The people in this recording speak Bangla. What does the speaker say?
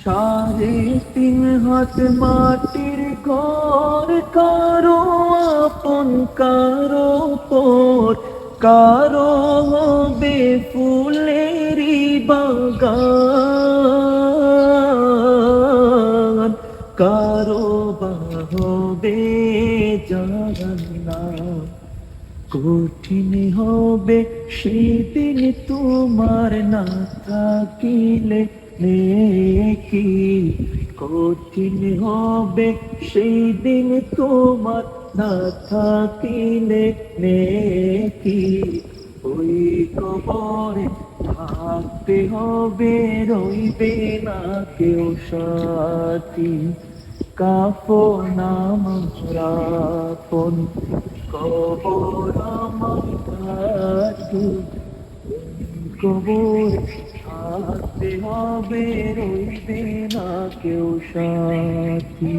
3.5 হাত মাটির ঘর, কারো আপন কারো পর, কারো হবে ফুলেরই বাগান, কারো বা হবে জাহান্নাম। কঠিন হবে সেদিন তোমার না থাকিলে নেকি, কঠিন হবে সেই দিন তোমার না থাকিলে নেকি। ওই কবরে থাকতে হবে, রইবে না কেউ সাথী, কাফন আমার আপন, কবর আমার কাছে। কবর থাকতে হবে, রইবে না কেউ সাথী।